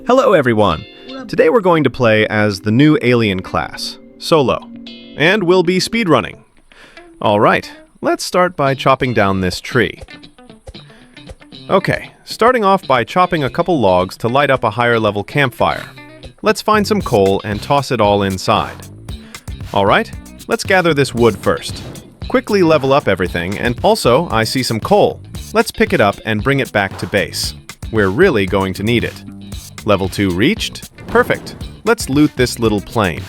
Hello everyone! Today we're going to play as the new alien class, Solo, and we'll be speedrunning. Alright, let's start by chopping down this tree. Okay, starting off by chopping a couple logs to light up a higher level campfire. Let's find some coal and toss it all inside. Alright, let's gather this wood first. Quickly level up everything, and also I see some coal. Let's pick it up and bring it back to base. We're really going to need it. Level 2 reached. Perfect. Let's loot this little plane.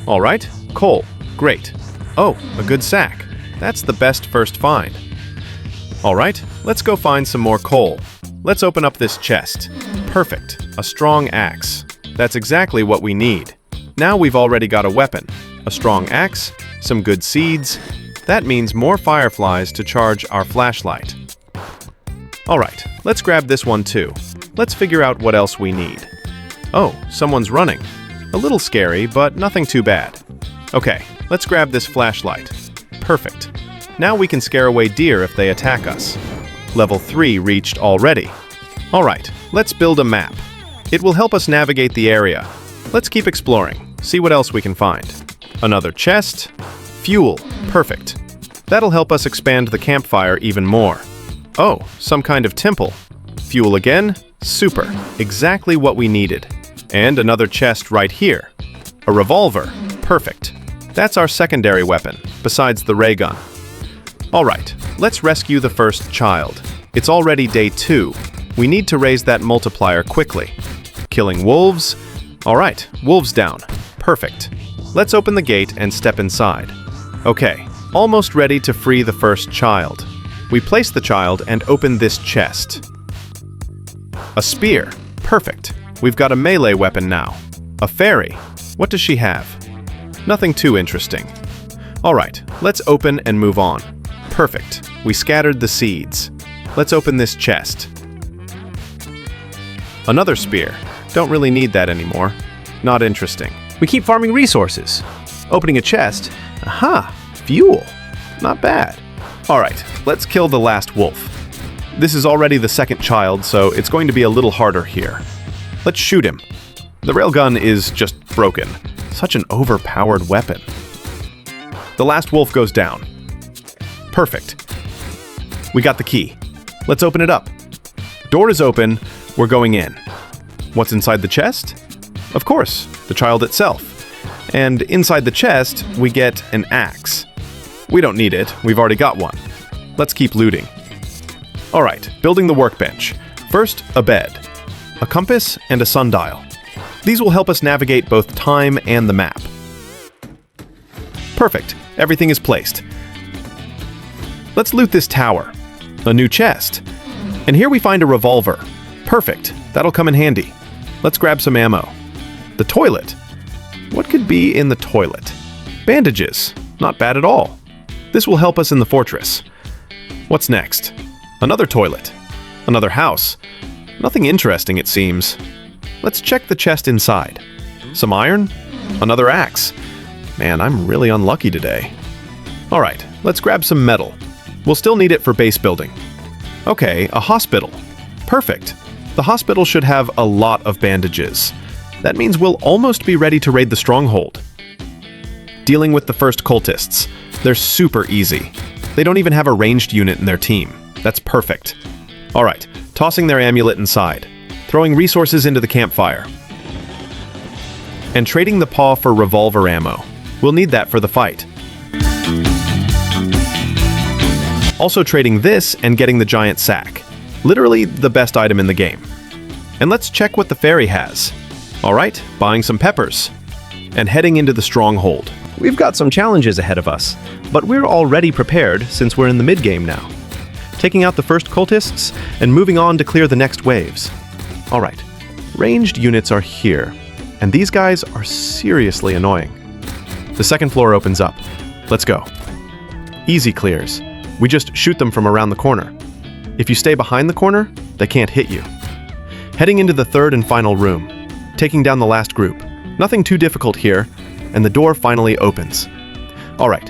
Alright, coal. Great. Oh, a good sack. That's the best first find. Alright, let's go find some more coal. Let's open up this chest. Perfect. A strong axe. That's exactly what we need. Now we've already got a weapon. A strong axe, some good seeds. That means more fireflies to charge our flashlight. Alright, let's grab this one too. Let's figure out what else we need. Oh, someone's running. A little scary, but nothing too bad. Okay, let's grab this flashlight. Perfect. Now we can scare away deer if they attack us. Level 3 reached already. Alright, let's build a map. It will help us navigate the area. Let's keep exploring, see what else we can find. Another chest. Fuel. Perfect. That'll help us expand the campfire even more. Oh, some kind of temple. Fuel again. Super. Exactly what we needed. And another chest right here. A revolver. Perfect. That's our secondary weapon, besides the ray gun. Alright, let's rescue the first child. It's already day 2. We need to raise that multiplier quickly. Killing wolves. Alright, wolves down. Perfect. Let's open the gate and step inside. Okay, almost ready to free the first child. We place the child and open this chest. A spear. Perfect. We've got a melee weapon now. A fairy. What does she have? Nothing too interesting. Alright, let's open and move on. Perfect. We scattered the seeds. Let's open this chest. Another spear. Don't really need that anymore. Not interesting. We keep farming resources. Opening a chest. Aha! Fuel. Not bad. Alright, let's kill the last wolf. This is already the second child, so it's going to be a little harder here. Let's shoot him. The railgun is just broken. Such an overpowered weapon. The last wolf goes down. Perfect. We got the key. Let's open it up. Door is open. We're going in. What's inside the chest? Of course, the child itself. And inside the chest, we get an axe. We don't need it. We've already got one. Let's keep looting. Alright, building the workbench. First, a bed, a compass, and a sundial. These will help us navigate both time and the map. Perfect. Everything is placed. Let's loot this tower. A new chest. And here we find a revolver. Perfect. That'll come in handy. Let's grab some ammo. The toilet. What could be in the toilet? Bandages. Not bad at all. This will help us in the fortress. What's next? Another toilet. Another house. Nothing interesting, it seems. Let's check the chest inside. Some iron. Another axe. Man, I'm really unlucky today. Alright, let's grab some metal. We'll still need it for base building. Okay, a hospital. Perfect. The hospital should have a lot of bandages. That means we'll almost be ready to raid the stronghold. Dealing with the first cultists. They're super easy. They don't even have a ranged unit in their team. That's perfect. Alright, tossing their amulet inside. Throwing resources into the campfire. And trading the paw for revolver ammo. We'll need that for the fight. Also trading this and getting the giant sack. Literally the best item in the game. And let's check what the fairy has. Alright, buying some peppers. And heading into the stronghold. We've got some challenges ahead of us, but we're already prepared since we're in the mid-game now. Taking out the first cultists and moving on to clear the next waves. Alright, ranged units are here, and these guys are seriously annoying. The second floor opens up. Let's go. Easy clears. We just shoot them from around the corner. If you stay behind the corner, they can't hit you. Heading into the third and final room. Taking down the last group. Nothing too difficult here, and the door finally opens. Alright,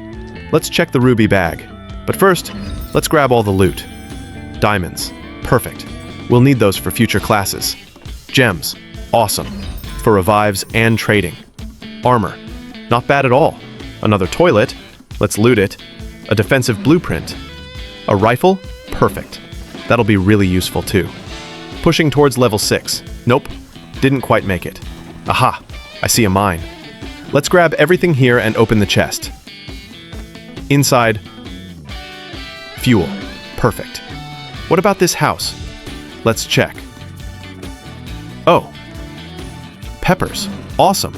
let's check the ruby bag. But first, let's grab all the loot. Diamonds. Perfect. We'll need those for future classes. Gems. Awesome. For revives and trading. Armor. Not bad at all. Another toilet. Let's loot it. A defensive blueprint. A rifle. Perfect. That'll be really useful too. Pushing towards level 6. Nope. Didn't quite make it. Aha. I see a mine. Let's grab everything here and open the chest. Inside. Fuel. Perfect. What about this house? Let's check. Oh. Peppers. Awesome.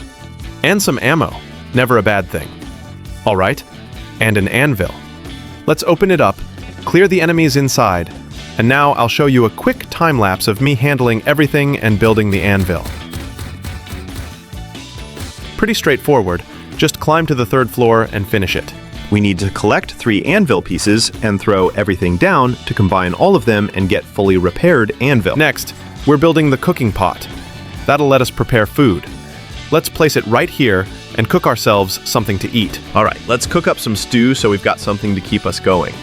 And some ammo. Never a bad thing. All right. And an anvil. Let's open it up, clear the enemies inside, and now I'll show you a quick time-lapse of me handling everything and building the anvil. Pretty straightforward. Just climb to the 3rd floor and finish it. We need to collect 3 anvil pieces and throw everything down to combine all of them and get fully repaired anvil. Next, we're building the cooking pot. That'll let us prepare food. Let's place it right here and cook ourselves something to eat. All right, let's cook up some stew so we've got something to keep us going.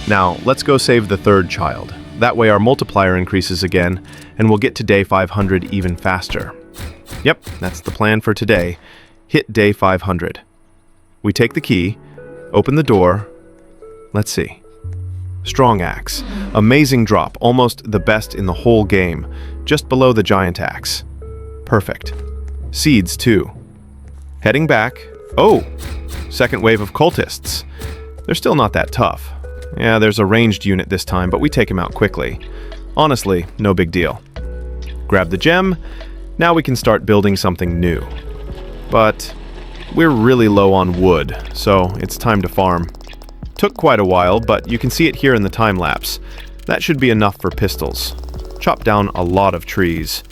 Now, let's go save the 3rd child. That way our multiplier increases again, and we'll get to day 500 even faster. Yep, that's the plan for today. Hit day 500. We take the key, open the door. Let's see. Strong axe. Amazing drop, almost the best in the whole game. Just below the giant axe. Perfect. Seeds, too. Heading back. Oh! 2nd wave of cultists. They're still not that tough. Yeah, there's a ranged unit this time, but we take him out quickly. Honestly, no big deal. Grab the gem. Now we can start building something new. But we're really low on wood, so it's time to farm. Took quite a while, but you can see it here in the time-lapse. That should be enough for pistols. Chop down a lot of trees.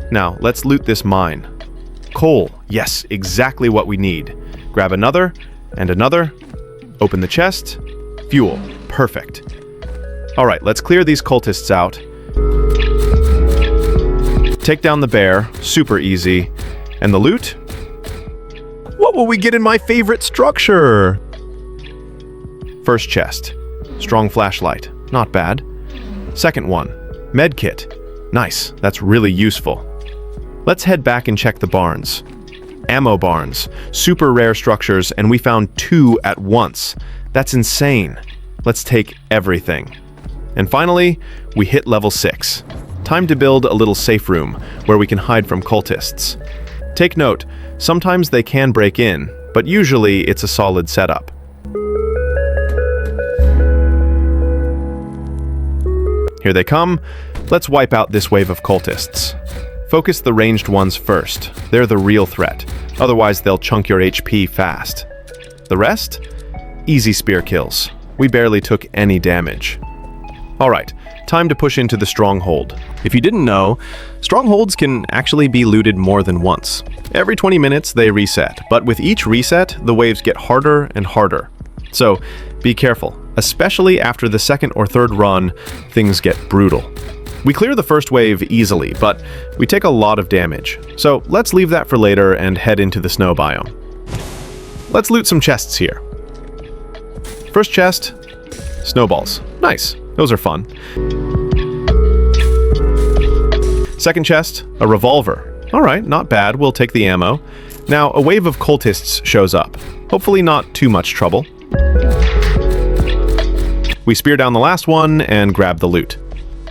Now, let's loot this mine. Coal. Yes, exactly what we need. Grab another, and another. Open the chest. Fuel. Perfect. All right, let's clear these cultists out. Take down the bear. Super easy. And the loot? What will we get in my favorite structure? First chest. Strong flashlight. Not bad. Second one. Medkit. Nice. That's really useful. Let's head back and check the barns. Ammo barns. Super rare structures, and we found 2 at once. That's insane. Let's take everything. And finally, we hit level 6. Time to build a little safe room where we can hide from cultists. Take note, sometimes they can break in, but usually it's a solid setup. Here they come. Let's wipe out this wave of cultists. Focus the ranged ones first. They're the real threat. Otherwise, they'll chunk your HP fast. The rest? Easy spear kills. We barely took any damage. Alright, time to push into the stronghold. If you didn't know, strongholds can actually be looted more than once. Every 20 minutes they reset, but with each reset, the waves get harder and harder. So, be careful. Especially after the 2nd or 3rd run, things get brutal. We clear the first wave easily, but we take a lot of damage. So let's leave that for later and head into the snow biome. Let's loot some chests here. First chest, snowballs. Nice, those are fun. Second chest, a revolver. All right, not bad, we'll take the ammo. Now, a wave of cultists shows up. Hopefully not too much trouble. We spear down the last one and grab the loot.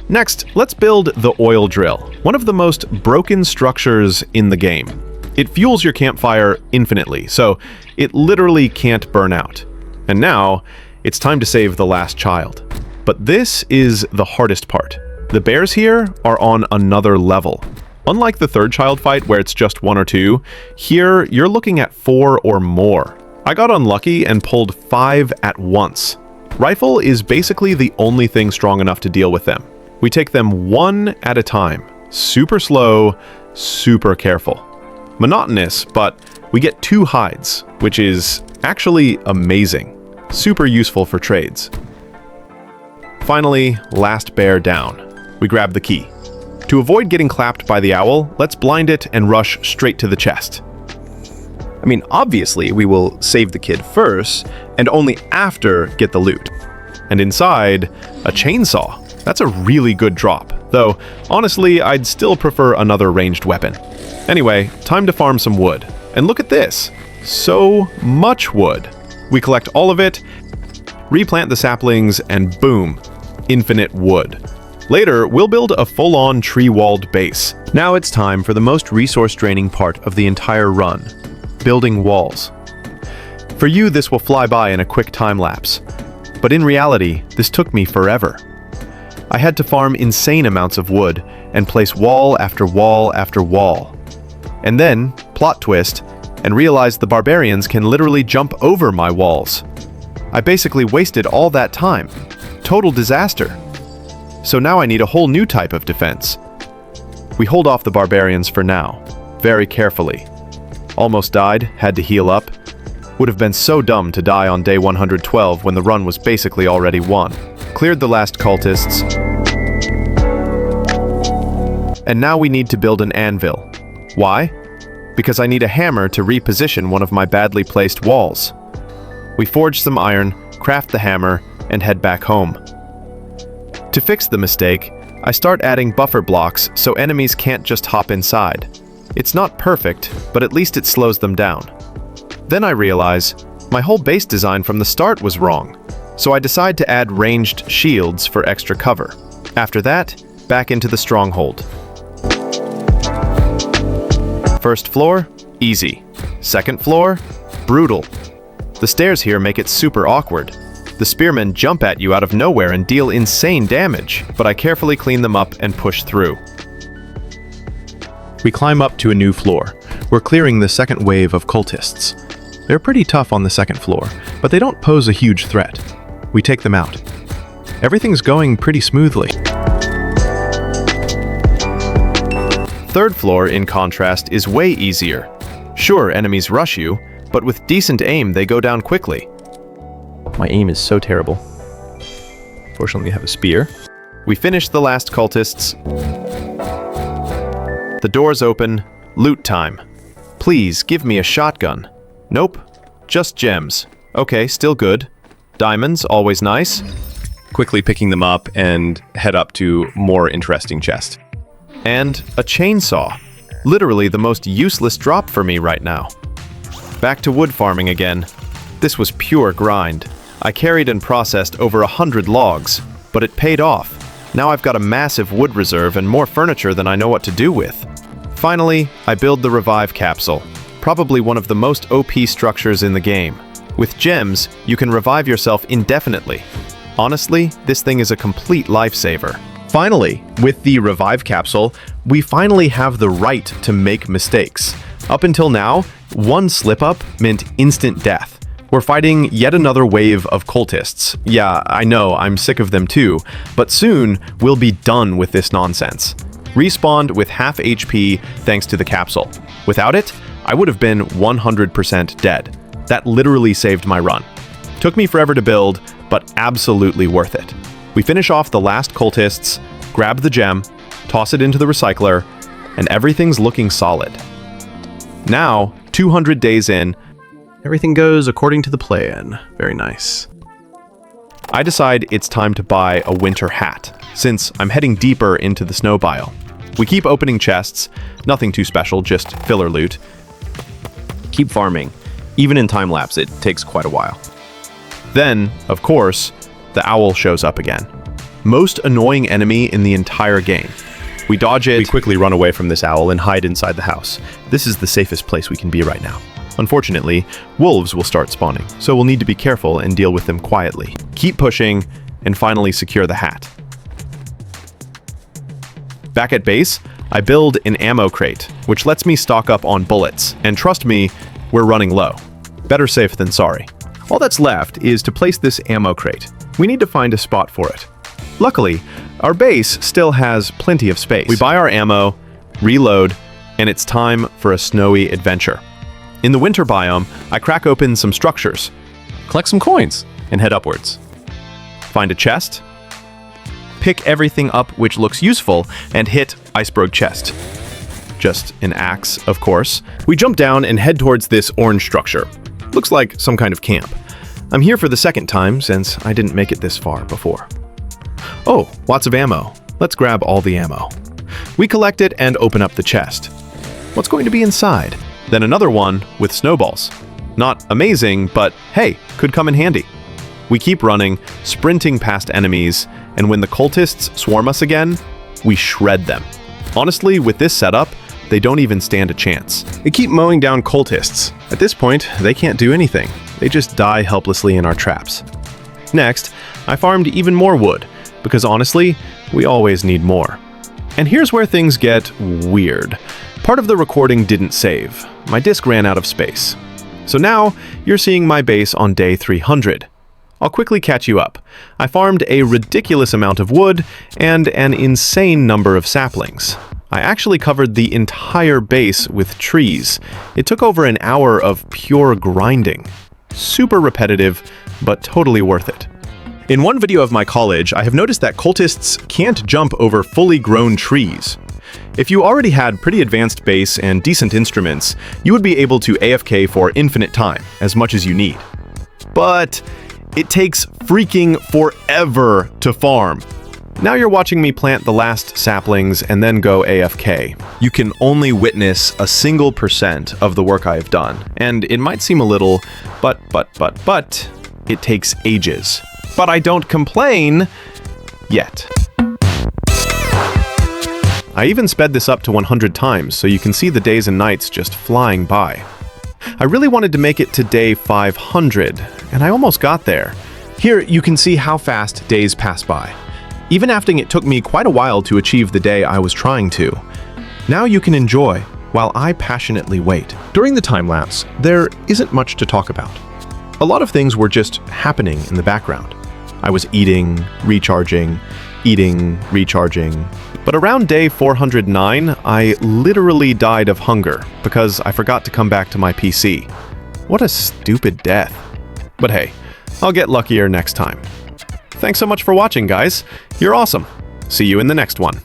Next, let's build the oil drill, one of the most broken structures in the game. It fuels your campfire infinitely, so it literally can't burn out. And now, it's time to save the last child. But this is the hardest part. The bears here are on another level. Unlike the 3rd child fight where it's just 1 or 2, here you're looking at 4 or more. I got unlucky and pulled 5 at once. Rifle is basically the only thing strong enough to deal with them. We take them 1 at a time. Super slow, super careful. Monotonous, but we get 2 hides, which is actually amazing. Super useful for trades. Finally, last bear down. We grab the key. To avoid getting clapped by the owl, let's blind it and rush straight to the chest. I mean, obviously, we will save the kid first, and only after get the loot. And inside, a chainsaw. That's a really good drop, though honestly, I'd still prefer another ranged weapon. Anyway, time to farm some wood. And look at this! So much wood! We collect all of it, replant the saplings, and boom, infinite wood. Later, we'll build a full-on tree-walled base. Now it's time for the most resource-draining part of the entire run, building walls. For you, this will fly by in a quick time-lapse. But in reality, this took me forever. I had to farm insane amounts of wood and place wall after wall after wall. And then, plot twist, and realized the barbarians can literally jump over my walls. I basically wasted all that time. Total disaster. So now I need a whole new type of defense. We hold off the barbarians for now, very carefully. Almost died, had to heal up. Would have been so dumb to die on day 112 when the run was basically already won. Cleared the last cultists. And now we need to build an anvil. Why? Because I need a hammer to reposition one of my badly placed walls. We forge some iron, craft the hammer, and head back home. To fix the mistake, I start adding buffer blocks so enemies can't just hop inside. It's not perfect, but at least it slows them down. Then I realize my whole base design from the start was wrong, so I decide to add ranged shields for extra cover. After that, back into the stronghold. First floor, easy. Second floor, brutal. The stairs here make it super awkward. The spearmen jump at you out of nowhere and deal insane damage, but I carefully clean them up and push through. We climb up to a new floor. We're clearing the second wave of cultists. They're pretty tough on the second floor, but they don't pose a huge threat. We take them out. Everything's going pretty smoothly. Third floor, in contrast, is way easier. Sure, enemies rush you, but with decent aim, they go down quickly. My aim is so terrible. Fortunately, I have a spear. We finish the last cultists. The doors open. Loot time. Please, give me a shotgun. Nope. Just gems. Okay, still good. Diamonds, always nice. Quickly picking them up and head up to more interesting chest. And a chainsaw. Literally the most useless drop for me right now. Back to wood farming again. This was pure grind. I carried and processed over 100 logs, but it paid off. Now I've got a massive wood reserve and more furniture than I know what to do with. Finally, I build the revive capsule. Probably one of the most OP structures in the game. With gems, you can revive yourself indefinitely. Honestly, this thing is a complete lifesaver. Finally, with the revive capsule, we finally have the right to make mistakes. Up until now, one slip-up meant instant death. We're fighting yet another wave of cultists. Yeah, I know, I'm sick of them too, but soon we'll be done with this nonsense. Respawned with half HP thanks to the capsule. Without it, I would have been 100% dead. That literally saved my run. Took me forever to build, but absolutely worth it. We finish off the last cultists, grab the gem, toss it into the recycler, and everything's looking solid. Now, 200 days in, everything goes according to the plan. Very nice. I decide it's time to buy a winter hat, since I'm heading deeper into the snow biome. We keep opening chests, nothing too special, just filler loot. Keep farming. Even in time-lapse, it takes quite a while. Then, of course, the owl shows up again. Most annoying enemy in the entire game. We dodge it. We quickly run away from this owl and hide inside the house. This is the safest place we can be right now. Unfortunately, wolves will start spawning, so we'll need to be careful and deal with them quietly. Keep pushing, and finally secure the hat. Back at base, I build an ammo crate, which lets me stock up on bullets, and trust me, we're running low. Better safe than sorry. All that's left is to place this ammo crate. We need to find a spot for it. Luckily, our base still has plenty of space. We buy our ammo, reload, and it's time for a snowy adventure. In the winter biome, I crack open some structures, collect some coins, and head upwards. Find a chest, pick everything up which looks useful, and hit iceberg chest. Just an axe, of course. We jump down and head towards this orange structure. Looks like some kind of camp. I'm here for the second time since I didn't make it this far before. Oh, lots of ammo. Let's grab all the ammo. We collect it and open up the chest. What's going to be inside? Then another one with snowballs. Not amazing, but hey, could come in handy. We keep running, sprinting past enemies, and when the cultists swarm us again, we shred them. Honestly, with this setup, they don't even stand a chance. We keep mowing down cultists. At this point, they can't do anything. They just die helplessly in our traps. Next, I farmed even more wood, because honestly, we always need more. And here's where things get weird. Part of the recording didn't save. My disk ran out of space. So now, you're seeing my base on day 300. I'll quickly catch you up. I farmed a ridiculous amount of wood and an insane number of saplings. I actually covered the entire base with trees. It took over an hour of pure grinding. Super repetitive, but totally worth it. In one video of my college, I have noticed that cultists can't jump over fully grown trees. If you already had pretty advanced base and decent instruments, you would be able to AFK for infinite time, as much as you need. But it takes freaking forever to farm. Now you're watching me plant the last saplings and then go AFK. You can only witness a single % of the work I have done. And it might seem a little, but, it takes ages. But I don't complain yet. I even sped this up to 100 times so you can see the days and nights just flying by. I really wanted to make it to day 500, and I almost got there. Here you can see how fast days pass by. Even after it took me quite a while to achieve the day I was trying to. Now you can enjoy, while I passionately wait. During the time-lapse, there isn't much to talk about. A lot of things were just happening in the background. I was eating, recharging. But around day 409, I literally died of hunger because I forgot to come back to my PC. What a stupid death. But hey, I'll get luckier next time. Thanks so much for watching, guys. You're awesome. See you in the next one.